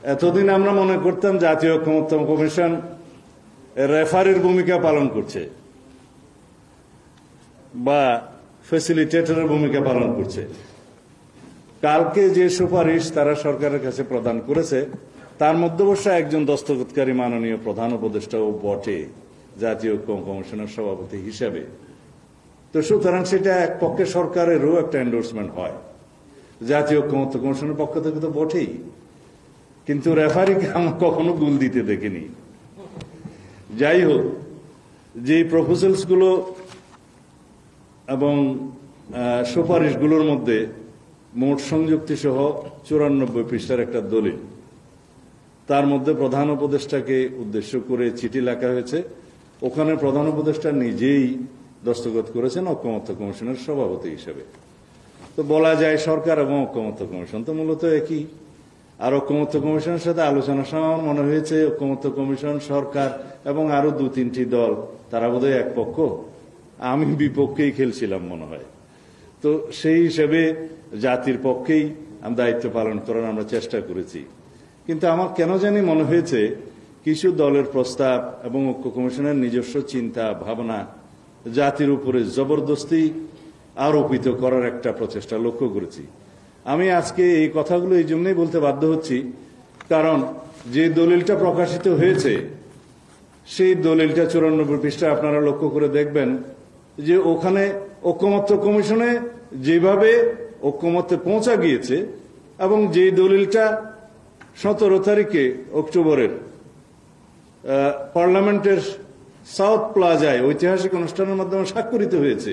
এতদিন আমরা মনে করতাম জাতীয় ঐকমত্য কমিশন রেফারির ভূমিকা পালন করছে বা ফ্যাসিলিটেটরের ভূমিকা পালন করছে। কালকে যে সুপারিশ তারা সরকারের কাছে প্রদান করেছে তার মধ্যে অবশ্য একজন দস্তখতকারী মাননীয় প্রধান উপদেষ্টাও বটে জাতীয় ঐক্য কমিশনের সভাপতি হিসেবে। তো সুতরাং সেটা এক পক্ষে সরকারেরও একটা এন্ডোর্সমেন্ট হয়, জাতীয় ঐক্যমত্য কমিশনের পক্ষ থেকে তো বটেই। কিন্তু রেফারিকে আমরা কখনো গুল দিতে দেখিনি। যাই হোক, যে প্রপোজালস গুলো এবং সুপারিশগুলোর মধ্যে মোট সংযুক্তি সহ 94 পৃষ্ঠার একটা দলিল, তার মধ্যে প্রধান উপদেষ্টাকে উদ্দেশ্য করে চিঠি লেখা হয়েছে। ওখানে প্রধান উপদেষ্টা নিজেই দস্তখত করেছেন ঐকমত্য কমিশনের সভাপতি হিসেবে। তো বলা যায় সরকার এবং ঐকমত্য কমিশন তো মূলত একই। আর ঐকমত্য কমিশনের সাথে আলোচনার সময় আমার মনে হয়েছে ঐকমত্য কমিশন, সরকার এবং আরো 2-3টি দল তারা বোধহয় এক পক্ষ, আমি বিপক্ষেই খেলছিলাম মনে হয়। তো সেই হিসেবে জাতির পক্ষেই দায়িত্ব পালন করার আমরা চেষ্টা করেছি। কিন্তু আমার কেন জানি মনে হয়েছে কিছু দলের প্রস্তাব এবং ঐক্য কমিশনের নিজস্ব চিন্তা ভাবনা জাতির উপরে জবরদস্তি আরোপিত করার একটা প্রচেষ্টা লক্ষ্য করেছি। আমি আজকে এই কথাগুলো এই জন্যই বলতে বাধ্য হচ্ছি, কারণ যে দলিলটা প্রকাশিত হয়েছে সেই দলিলটা 94 পৃষ্ঠা আপনারা লক্ষ্য করে দেখবেন যে ওখানে ঐকমত্য কমিশনে যেভাবে ঐকমত্যে পৌঁছা গিয়েছে এবং যে দলিলটা 17 তারিখে অক্টোবরের পার্লামেন্টের সাউথ প্লাজায় ঐতিহাসিক অনুষ্ঠানের মাধ্যমে স্বাক্ষরিত হয়েছে,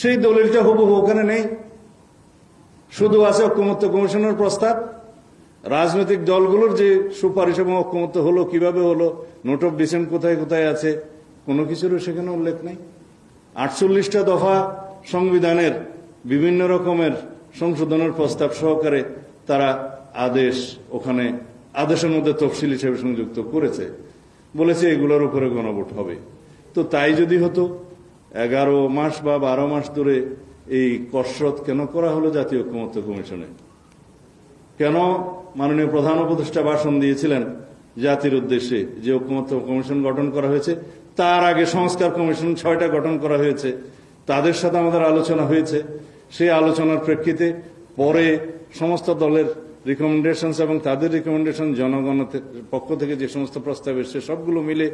সেই দলিলটা হুবহু ওখানে নেই। শুধু আছে ঐকমত্য কমিশনের প্রস্তাব, রাজনৈতিক দলগুলোর যে সুপারিশ এবং ঐকমত্য হলো, কিভাবে হলো, নোট অফ ডিসেন্ট কোথায় কোথায় আছে, কোনো কিছুরও সেখানে উল্লেখ নেই। 48টা দফা সংবিধানের বিভিন্ন রকমের সংশোধনের প্রস্তাব সহকারে তারা আদেশ ওখানে আদেশের মধ্যে তফসিল হিসেবে সংযুক্ত করেছে, বলেছে এগুলোর উপরে গণভোট হবে। তো তাই যদি হতো 11 মাস বা 12 মাস ধরে এই কসরত কেন করা হলো জাতীয় ঐকমত্য কমিশনে? কেন মাননীয় প্রধান উপদেষ্টা ভাষণ দিয়েছিলেন জাতির উদ্দেশ্যে যে ঐকমত্য কমিশন গঠন করা হয়েছে, তার আগে সংস্কার কমিশন 6টা গঠন করা হয়েছে, তাদের সাথে আমাদের আলোচনা হয়েছে। সেই আলোচনার প্রেক্ষিতে পরে সমস্ত দলের রিকমেন্ডেশন এবং তাদের রিকমেন্ডেশন জনগণের পক্ষ থেকে যে সমস্ত প্রস্তাব এসেছে সবগুলো মিলে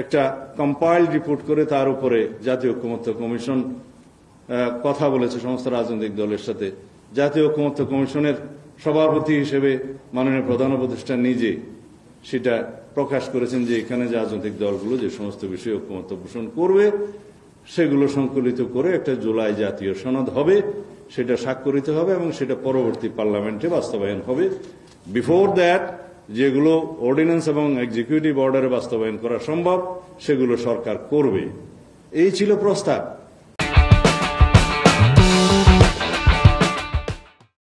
একটা কম্পাইল্ড রিপোর্ট করে তার উপরে জাতীয় ঐকমত্য কমিশন কথা বলেছে সমস্ত রাজনৈতিক দলের সাথে। জাতীয় ঐকমত্য কমিশনের সভাপতি হিসেবে মাননীয় প্রধান উপদেষ্টা নিজে সেটা প্রকাশ করেছেন যে এখানে রাজনৈতিক দলগুলো যে সমস্ত বিষয়ে ঐকমত্য পোষণ করবে সেগুলো সংকলিত করে একটা জুলাই জাতীয় সনদ হবে, সেটা স্বাক্ষরিত হবে এবং সেটা পরবর্তী পার্লামেন্টে বাস্তবায়ন হবে। বিফোর দ্যাট যেগুলো অর্ডিন্যান্স এবং এক্সিকিউটিভ অর্ডারে বাস্তবায়ন করা সম্ভব সেগুলো সরকার করবে, এই ছিল প্রস্তাব।